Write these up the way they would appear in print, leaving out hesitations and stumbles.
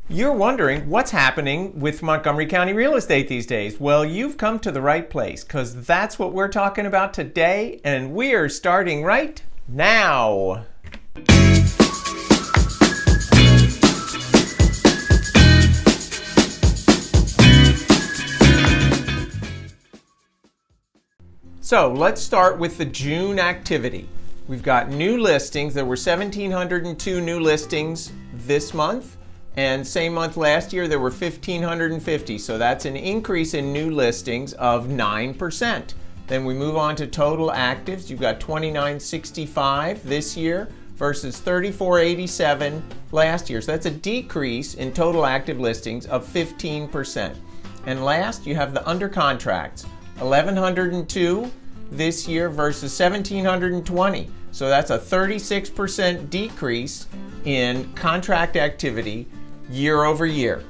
You're wondering what's happening with Montgomery County real estate these days. Well, you've come to the right place because that's what we're talking about today, and we're starting right now. So let's start with the June activity. We've got new listings. There were 1,702 new listings this month. And same month last year, there were 1,550. So that's an increase in new listings of 9%. Then we move on to total actives. You've got 2,965 this year versus 3,487 last year. So that's a decrease in total active listings of 15%. And last, you have the under contracts. 1,102 this year versus 1,720. So that's a 36% decrease in contract activity year over year.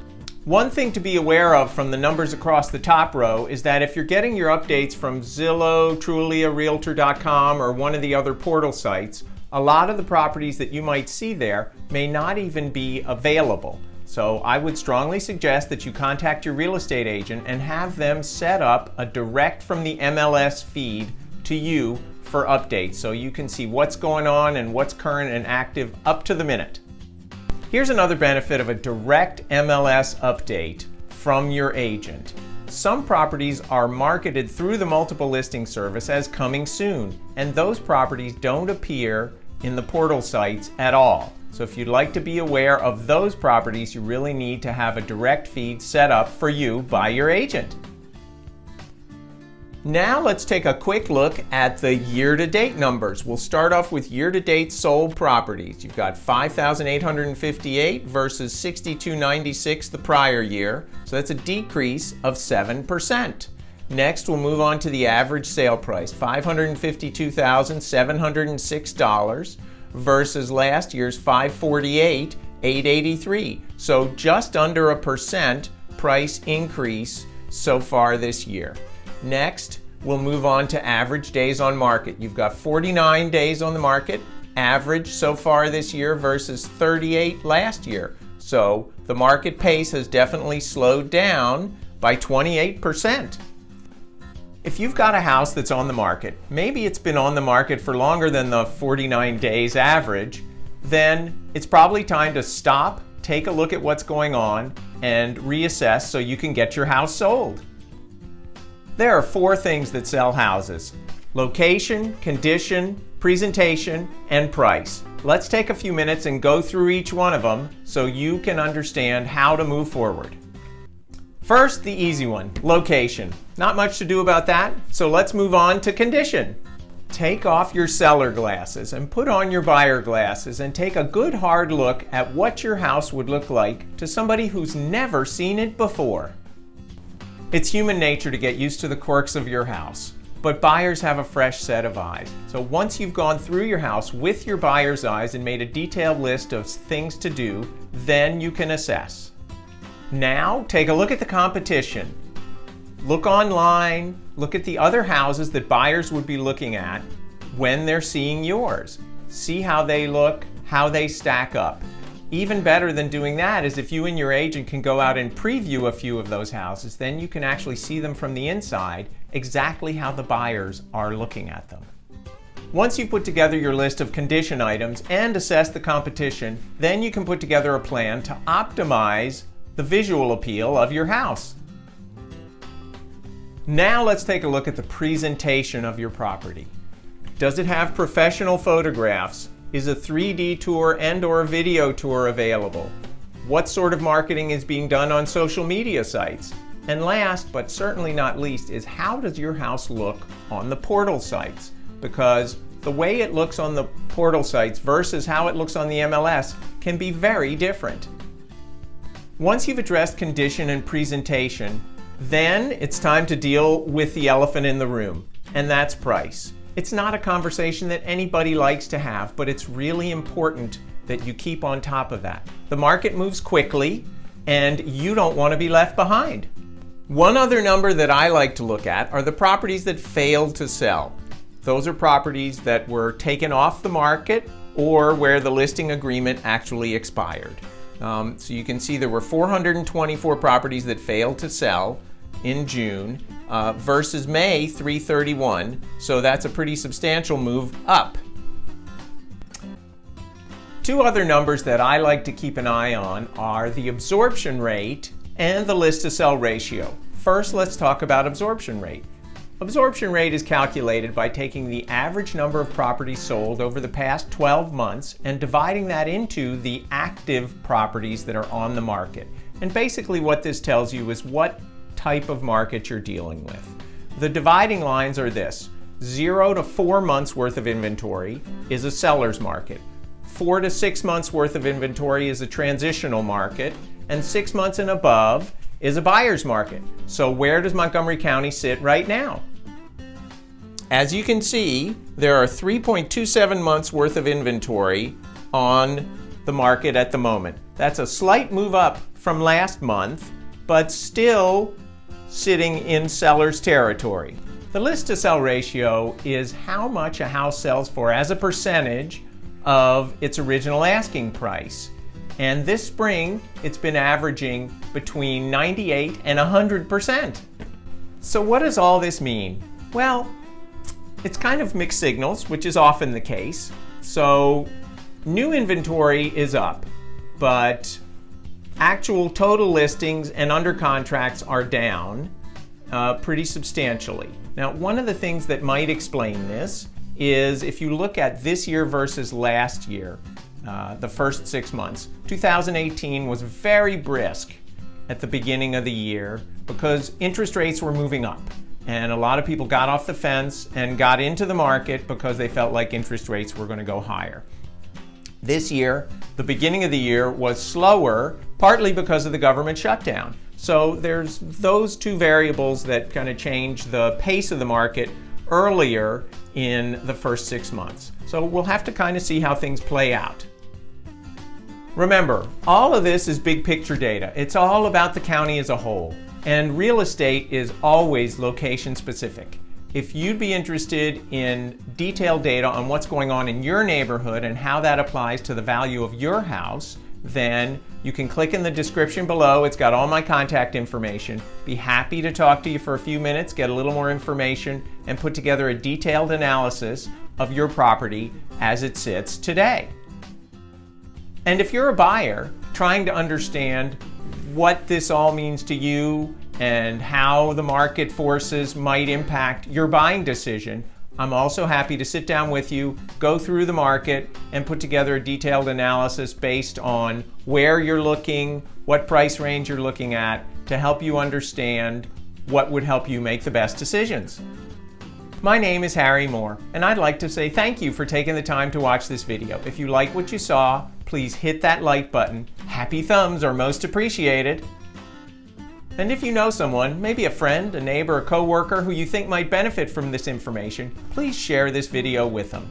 One thing to be aware of from the numbers across the top row is that if you're getting your updates from Zillow, Trulia, Realtor.com, or one of the other portal sites, a lot of the properties that you might see there may not even be available. So I would strongly suggest that you contact your real estate agent and have them set up a direct from the MLS feed to you for updates so you can see what's going on and what's current and active up to the minute. Here's another benefit of a direct MLS update from your agent. Some properties are marketed through the multiple listing service as coming soon, and those properties don't appear in the portal sites at all. So if you'd like to be aware of those properties, you really need to have a direct feed set up for you by your agent. Now let's take a quick look at the year-to-date numbers. We'll start off with year-to-date sold properties. You've got 5,858 versus 6,296 the prior year. So that's a decrease of 7%. Next, we'll move on to the average sale price, $552,706 versus last year's $548,883. So just under a percent price increase so far this year. Next, we'll move on to average days on market. You've got 49 days on the market, average so far this year versus 38 last year. So the market pace has definitely slowed down by 28%. If you've got a house that's on the market, maybe it's been on the market for longer than the 49 days average, then it's probably time to stop, take a look at what's going on, and reassess so you can get your house sold. There are 4 things that sell houses: location, condition, presentation, and price. Let's take a few minutes and go through each one of them so you can understand how to move forward. First, the easy one, location. Not much to do about that, so let's move on to condition. Take off your seller glasses and put on your buyer glasses and take a good hard look at what your house would look like to somebody who's never seen it before. It's human nature to get used to the quirks of your house, but buyers have a fresh set of eyes. So once you've gone through your house with your buyer's eyes and made a detailed list of things to do, then you can assess. Now, take a look at the competition. Look online, look at the other houses that buyers would be looking at when they're seeing yours. See how they look, how they stack up. Even better than doing that is if you and your agent can go out and preview a few of those houses, then you can actually see them from the inside exactly how the buyers are looking at them. Once you've put together your list of condition items and assess the competition, then you can put together a plan to optimize the visual appeal of your house. Now let's take a look at the presentation of your property. Does it have professional photographs? Is a 3D tour and/or video tour available? What sort of marketing is being done on social media sites? And last, but certainly not least, is how does your house look on the portal sites? Because the way it looks on the portal sites versus how it looks on the MLS can be very different. Once you've addressed condition and presentation, then it's time to deal with the elephant in the room, and that's price. It's not a conversation that anybody likes to have, but it's really important that you keep on top of that. The market moves quickly, and you don't want to be left behind. One other number that I like to look at are the properties that failed to sell. Those are properties that were taken off the market or where the listing agreement actually expired. So you can see there were 424 properties that failed to sell in June versus May 331. So that's a pretty substantial move up. Two other numbers that I like to keep an eye on are the absorption rate and the list to sell ratio. First, let's talk about absorption rate. Absorption rate is calculated by taking the average number of properties sold over the past 12 months and dividing that into the active properties that are on the market. And basically what this tells you is what type of market you're dealing with. The dividing lines are this: 0 to 4 months worth of inventory is a seller's market. 4 to 6 months worth of inventory is a transitional market, and 6 months and above is a buyer's market. So where does Montgomery County sit right now? As you can see, there are 3.27 months worth of inventory on the market at the moment. That's a slight move up from last month, but still sitting in seller's territory. The list to sell ratio is how much a house sells for as a percentage of its original asking price. And this spring, it's been averaging between 98 and 100%. So what does all this mean? Well, it's kind of mixed signals, which is often the case. So new inventory is up, but actual total listings and under contracts are down pretty substantially. Now, one of the things that might explain this is if you look at this year versus last year, the first 6 months. 2018 was very brisk at the beginning of the year because interest rates were moving up. And a lot of people got off the fence and got into the market because they felt like interest rates were going to go higher. This year, the beginning of the year was slower, partly because of the government shutdown. So there's those two variables that kind of change the pace of the market earlier in the first 6 months. So we'll have to kind of see how things play out. Remember, all of this is big picture data. It's all about the county as a whole. And real estate is always location specific. If you'd be interested in detailed data on what's going on in your neighborhood and how that applies to the value of your house, then you can click in the description below. It's got all my contact information. Be happy to talk to you for a few minutes, get a little more information, and put together a detailed analysis of your property as it sits today. And if you're a buyer trying to understand what this all means to you and how the market forces might impact your buying decision, I'm also happy to sit down with you, go through the market, and put together a detailed analysis based on where you're looking, what price range you're looking at, to help you understand what would help you make the best decisions. My name is Harry Moore, and I'd like to say thank you for taking the time to watch this video. If you like what you saw, please hit that like button. Happy thumbs are most appreciated. And if you know someone, maybe a friend, a neighbor, a coworker who you think might benefit from this information, please share this video with them.